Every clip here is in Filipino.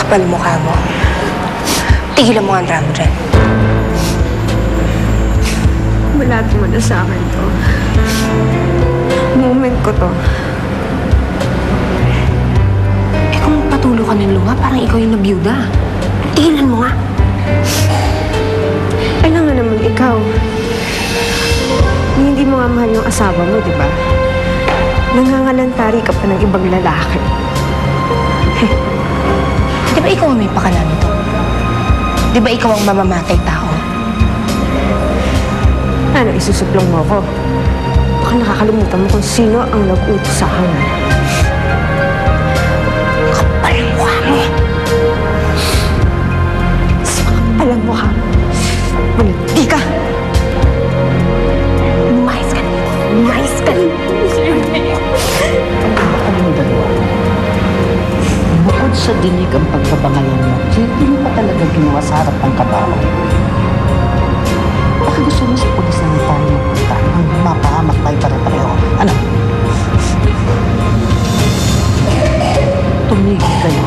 Kapal mukha mo. Tigilan mo ang drama dyan. Malati mo na sa akin to. Moment ko to. Eh kung patulo ka ng luha, parang ikaw yung nabiyuda. Tigilan mo nga. Alam nga naman ikaw. Hindi mo nga mahal yung asawa mo, di ba? Nangangalantari ka pa ng ibang lalaki. Di ba ikaw ang may pakala nito? Di ba ikaw ang mamamatay tao? Ano, isusuplong mo ko? Baka nakakalimutan mo kung sino ang nag-utos sa akin. Kapal ang mukha mo. Sa kapal ang mukha mo. Malandi ka! Lumayas ka na. Lumayas ka na. Ano ba kayong dalawa? Bukod sa dinig ang pagbabangayan mo, hindi mo pa talaga ginawa sa harap ng kabaho. Baka gusto mo sa pulis na tayo magpunta nang mapahamak tayo pare-pareho. Ano? Tumigil kayo.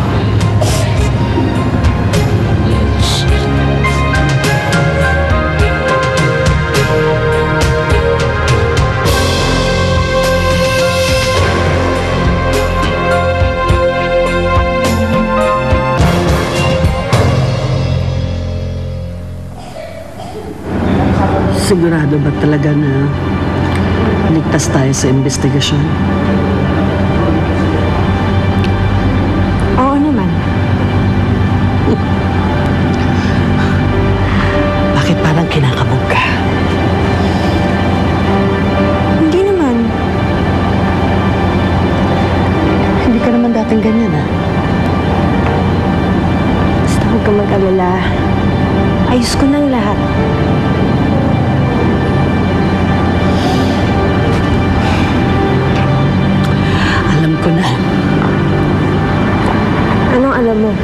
Sigurado ba talaga na ligtas tayo sa investigasyon? Oo naman. Bakit parang kinakabog ka? Hindi naman. Hindi ka naman dating ganyan, ha? Basta huwag ka mag-alala. Ayos ko ng lahat. Alam ko na. Anong alam mo?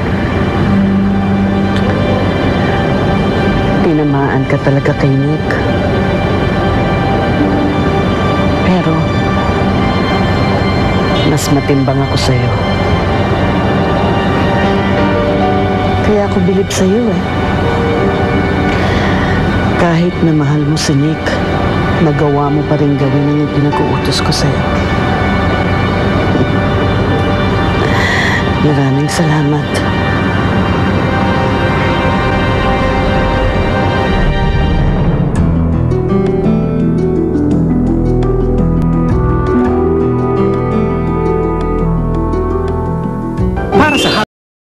Tinamaan ka talaga kay Nick. Pero, mas matimbang ako sa'yo. Kaya ako bilib sa'yo, eh. Kahit na mahal mo si Nick, nagawa mo pa rin gawin ang yung pinag-uutos ko sa'yo. Maraming salamat.